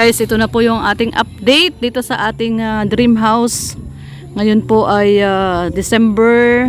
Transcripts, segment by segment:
Guys, ito na po yung ating update dito sa ating dream house. Ngayon po ay December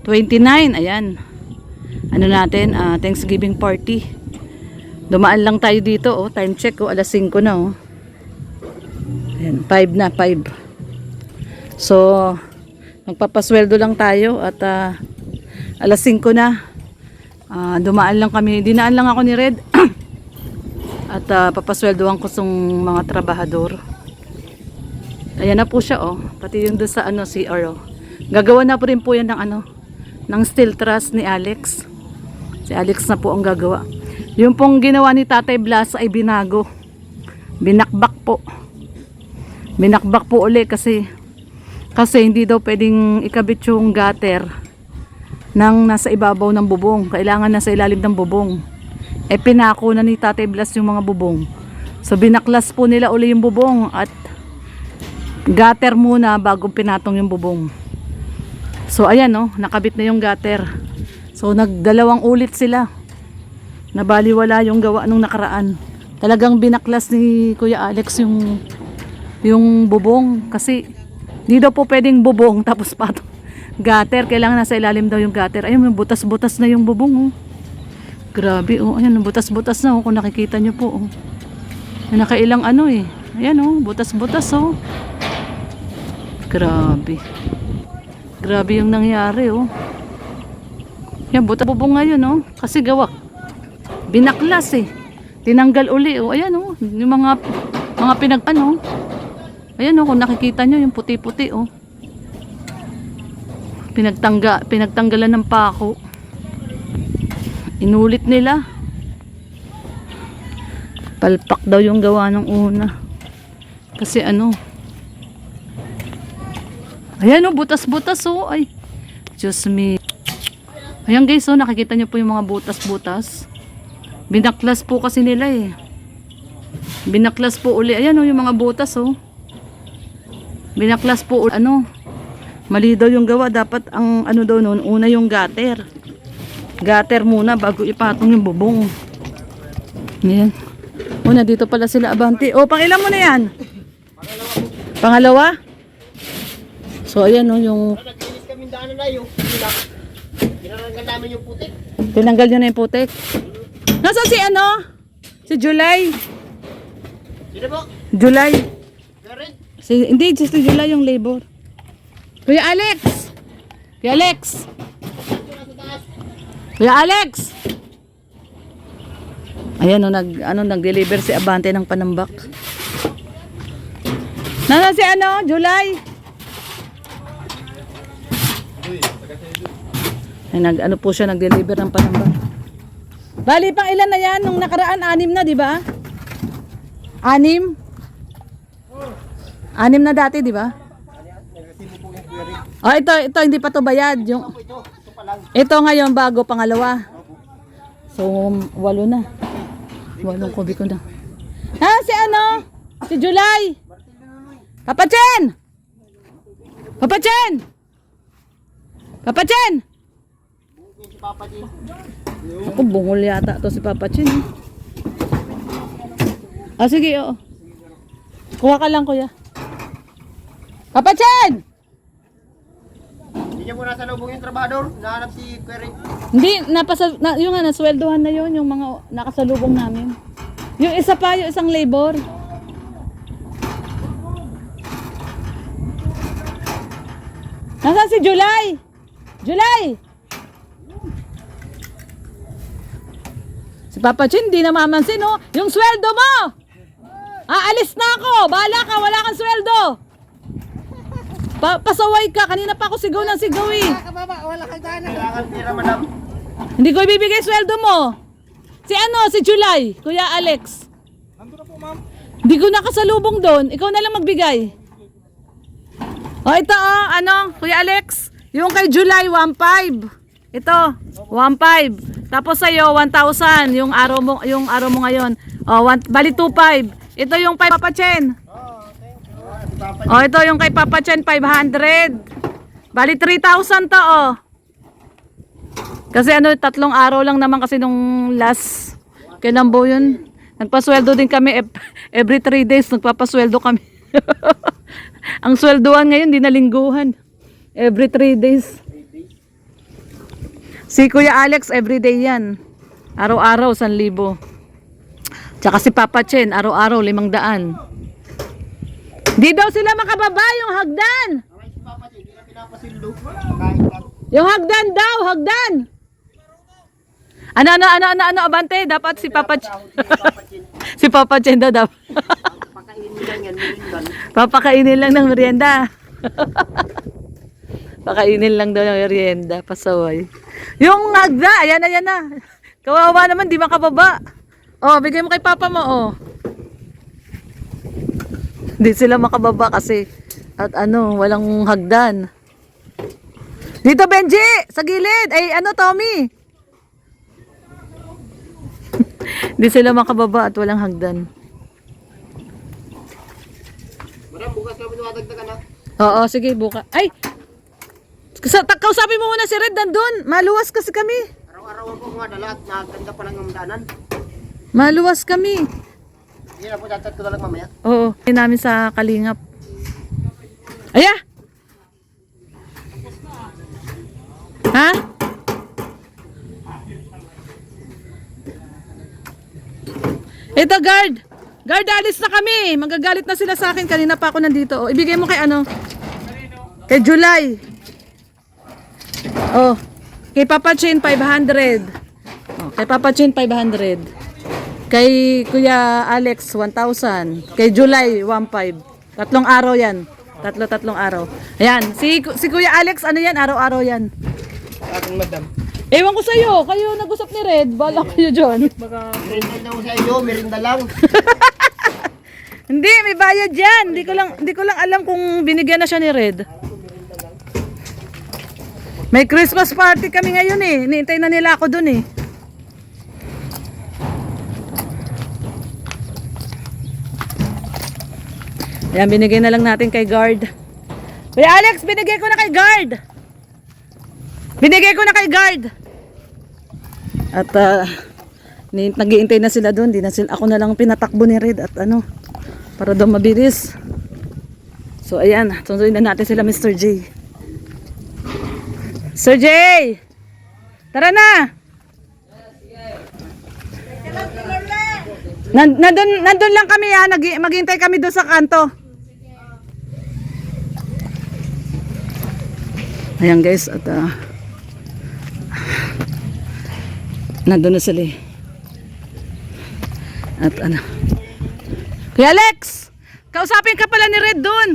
29. Ayan. Ano natin? Thanksgiving party. Dumaan lang tayo dito. Oh. Time check. Oh. Alas 5 na. Oh. Ayan. 5 na. 5. So, magpapasweldo lang tayo. At alas 5 na. Dumaan lang kami. Dinaan lang ako ni Red. At papasweldohan ko sa mga trabahador. Ayan na po siya, oh. Pati yung doon sa CR, oh. Gagawa na po rin po yan ng steel truss ni Alex. Si Alex na po ang gagawa. Yung pong ginawa ni Tatay Blas ay binago. Binakbak po. Binakbak po uli kasi hindi daw pwedeng ikabit yung gutter nang nasa ibabaw ng bubong. Kailangan nasa ilalim ng bubong. Pinako na ni Tatay Blas yung mga bubong. So binaklas po nila uli yung bubong at gutter muna bago pinatong yung bubong. So ayan, oh, nakabit na yung gutter. So nagdalawang ulit sila. Nabaliwala yung gawa nung nakaraan. Talagang binaklas ni Kuya Alex yung bubong kasi di daw po pwedeng bubong tapos patong gutter. Kailangan nasa ilalim daw yung gutter. Ayun, butas-butas na yung bubong, oh. Grabe, oh. Ayan, butas-butas na, oh. Kung nakikita nyo po, oh. Nakailang ayan, oh. Butas-butas, oh. Grabe. Grabe yung nangyari, oh. Yan, butas bubong ngayon, oh. Kasi gawa. Binaklas, eh. Tinanggal uli, oh. Ayan, oh. Yung mga pinagpano, oh. Ayan, oh. Kung nakikita nyo, yung puti-puti, oh. Pinagtanggalan ng pako. Inulit nila. Palpak daw yung gawa ng una. Kasi ayan, oh, butas-butas, oh. Ay, Diyos me. Ayan guys, oh, nakikita nyo po yung mga butas-butas. Binaklas po kasi nila, eh. Binaklas po uli. Ayan, oh, yung mga butas, oh. Binaklas po uli. Mali daw yung gawa. Dapat ang daw noon, una yung gutter. Gutter muna bago ipatong yung bubong. Ayan. Una, dito pala sila abante. Oh, pangilan mo na yan? Pangalawa? So, ayan, oh, yung... Nag-inis kami daanan na yung tinanggal namin yung putik. Tinanggal nyo na yung putik. Nasaan si Si July. Sino po? July. Meron? Hindi, just si July yung labor. Kuya Alex! Kuya Alex! Kuya Alex! Ayan, nag-deliver si Abante ng panambak. Nasaan si July? Ay, po siya, nag-deliver ng panambak. Bali, pang ilan na yan? Nung nakaraan, 6 na, di ba? 6? 6 na dati, di ba? Oh, ito, hindi pa to bayad. Ito ngayon, bago, pangalawa. So, 8 na. 8 kubiko na. Si Si July! Papa Chen! Papa Chen! Papa Chen! Ako, bungol yata to si Papa Chen. Sige, oo. Kuha ka lang, kuya. Papa Chen! Hindi niya po nasa lubong yung trabahador. Nahanap si Query. Hindi, yung nasweldohan na yun, yung mga nakasalubong namin. Yung isa pa, yung isang labor. Nasaan si July? July! Si Papa Chin, hindi na mamansin, oh. Yung sweldo mo! Aalis na ako! Bahala ka, wala kang sweldo! Pasaway ka, kanina pa ako sigaw ng sigaw, eh. Wala kang daan. Kailangan tira, madam. Hindi ko ibibigay sweldo mo. Si July, Kuya Alex. Nandun na po, ma'am. Hindi ko nakasalubong doon. Ikaw na lang magbigay. Ito, Kuya Alex. Yung kay July, 1.5. Ito, 1.5. Tapos sa'yo, 1,000. Yung araw mo ngayon. Bali 2.5. Ito yung kay Papa Chen. Ito yung kay Papa Chen, 500. Bali 3,000 to, oh. Kasi 3 araw lang naman kasi nung last kailan po yun? Nagpasweldo din kami every 3 days. Nagpapasweldo kami. Ang sweldoan ngayon, di na lingguhan. Every 3 days. Si Kuya Alex, everyday yan. Araw-araw, 1,000. Tsaka si Papa Chen, araw-araw, 500. Di daw sila makababa yung hagdan. Ay, si Papa, hindi na pinapasildo. Kain lang. Yung hagdan daw, hagdan. Ano, Abante? Dapat si Papa Chen. Si Papa Chen daw. Pakainin mo lang yan, merindan. Papakainin lang ng merienda. Pakainin lang daw ng merienda, pasaway. Yung hagda, ayan na. Kawawa naman, di makababa. Oh, bigay mo kay Papa mo, oh. Hindi sila makababa kasi at walang hagdan. Dito, Benji, sa gilid. Ay, Tommy. Hindi sila makababa at walang hagdan. Madam, bukas kami tumatagtagan ha. Oo, sige, buka. Ay! Kausapin mo muna si Red nandun. Maluwas kasi kami. Araw-araw po mga dala at naganda pa lang ang daanan. Maluwas kami. Hindi na po, chat ko na lang mamaya. Oo, yun namin sa Kalingap. Aya! Ha? Ito, guard. Guard, alis na kami. Magagalit na sila sa akin. Kanina pa ako nandito. Oh, ibigay mo kay Kay July. Oh, kay Papa Chen 500. Oh, kay Papa Chen 500. Kay Kuya Alex 1,000. Kay July 1,500. 3 araw 'yan. Tatlong araw. Ayan, si Kuya Alex yan, araw-araw 'yan. Ating madam. Ewan ko sa iyo, kayo nag-usap ni Red, bala kayo John. Merinda daw sa iyo, merinda lang. Hindi, may bayad 'yan. Hindi ko lang alam kung binigyan na siya ni Red. May Christmas party kami ngayon eh. Niintay na nila ako dun eh. Ayan, binigay na lang natin kay guard. Kuya Alex, binigay ko na kay guard. Binigay ko na kay guard. At nag-iintay na sila dun. Ako na lang pinatakbo ni Red at para daw mabilis. So ayan, sunduin na natin sila Mr. J. Sir J! Tara na! Nandun lang kami ha, maghintay kami doon sa kanto. Ayan guys, at nandun na sila eh. At Kuya Alex! Kausapin ka pala ni Red doon.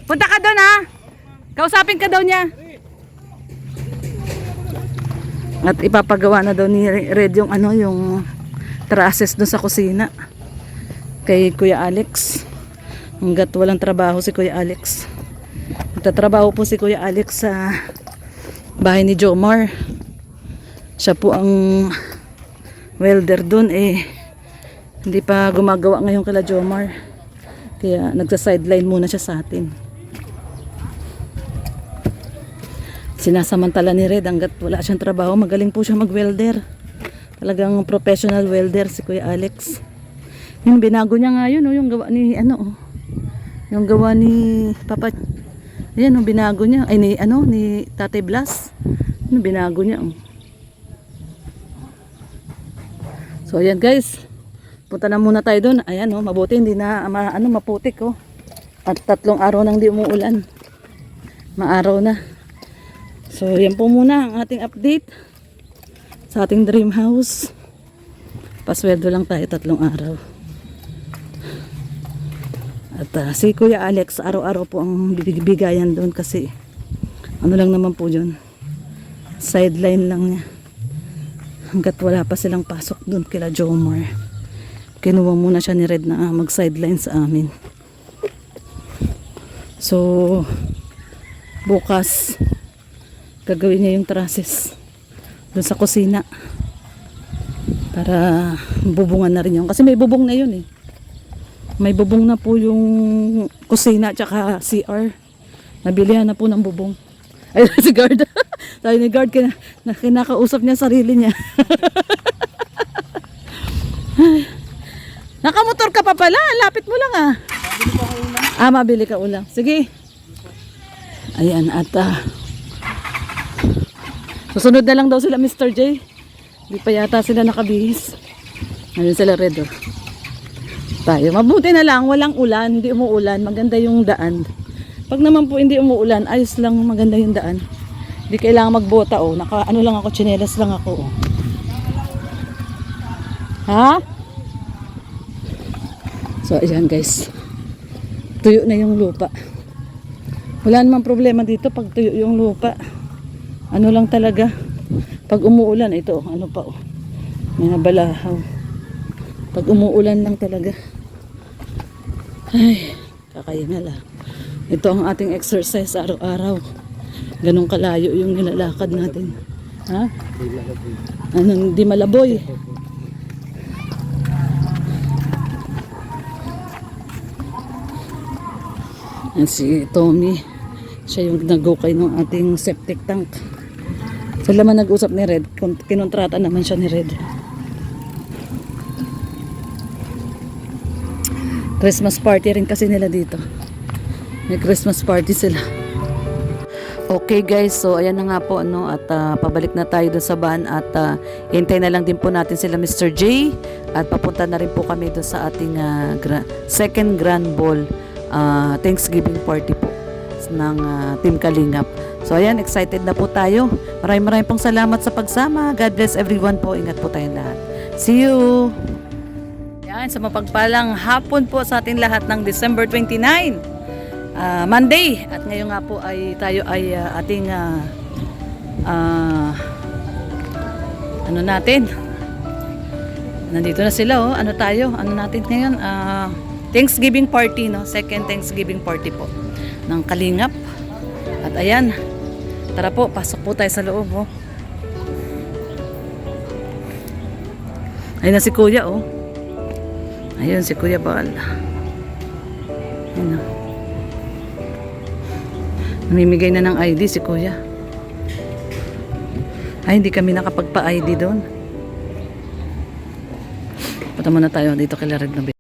Punta ka doon ha. Kausapin ka daw niya. At ipapagawa na daw ni Red yung yung trusses doon sa kusina kay Kuya Alex. Hanggat walang trabaho si Kuya Alex. Nagtatrabaho po si Kuya Alex sa bahay ni Jomar. Siya po ang welder doon eh. Hindi pa gumagawa ngayon kila Jomar. Kaya nagsa-sideline muna siya sa atin. Sinasamantala ni Red hanggat wala siyang trabaho. Magaling po siya mag-welder. Talagang professional welder si Kuya Alex. Yung binago niya nga yun, yung gawa ni yung gawa ni Papa. Ayan, yung binago niya. Ay, ni Tatay Blas. Yung binago niya. So, ayan guys. Punta na muna tayo doon. Ayan, mabuti. Hindi na, maputik, At 3 araw nang di umuulan. Maaraw na. So, yan po muna ang ating update sa ating dream house. Pasweldo lang tayo 3 araw. At si Kuya Alex, araw-araw po ang bibigayan doon kasi lang naman po yun. Sideline lang niya. Hanggat wala pa silang pasok doon kila Jomar. Kinuha muna siya ni Red na mag-sideline sa amin. So, bukas gagawin niya yung trusses doon sa kusina para bubungan na rin yun kasi may bubong na yun eh, may bubong na po yung kusina tsaka CR, nabilihan na po ng bubong. Ay, si guard sabi ni guard kinakausap niya sarili niya. Nakamotor ka pa pala. Lapit mo lang ah. Mabili ka ulam. Sige. Ayan, at susunod na lang daw sila Mr. J. Hindi pa yata sila nakabihis. Ayun sila Red. Oh. Tayo. Mabuti na lang. Walang ulan. Hindi umuulan. Maganda yung daan. Pag naman po hindi umuulan, ayos lang. Maganda yung daan. Hindi kailangan magbota. Oh. Ano lang ako. Tsinelas lang ako. Oh. Ha? So, ayan guys. Tuyo na yung lupa. Wala namang problema dito pag tuyo yung lupa. Ano lang talaga. Pag umuulan, ito. Ano pa oh. May nabalahaw. Pag umuulan lang talaga. Ay, kakahinga lang. Ito ang ating exercise araw-araw. Ganong kalayo yung nilalakad natin. Ha? Anong di malaboy? Yan si Tommy. Siya yung nag-gukay ng ating septic tank. Sila man nag-usap ni Red. Kinontrata naman siya ni Red. Christmas party rin kasi nila dito. May Christmas party sila. Okay guys, so ayan na nga po ano, at pabalik na tayo dun sa van at hintay na lang din po natin sila Mr. J at papunta na rin po kami dun sa ating second grand ball Thanksgiving party po ng Team Kalingap. So ayan, excited na po tayo. Maraming pong salamat sa pagsama. God bless everyone po. Ingat po tayong lahat. See you! Yan, sa mapagpalang hapon po sa ating lahat ng December 29, Monday. At ngayon nga po ay tayo ay ating ano natin? Nandito na sila oh. Ano tayo? Ano natin ngayon? Thanksgiving party, no? Second Thanksgiving party po ng Kalingap. At ayan, tara po, pasok po tayo sa loob oh. Ayun na si Kuya oh. Ayun si Kuya Bal. Ayun na. Namimigay na ng ID si Kuya. Ay, hindi kami nakapagpa-ID doon. Punta muna tayo dito kay Red na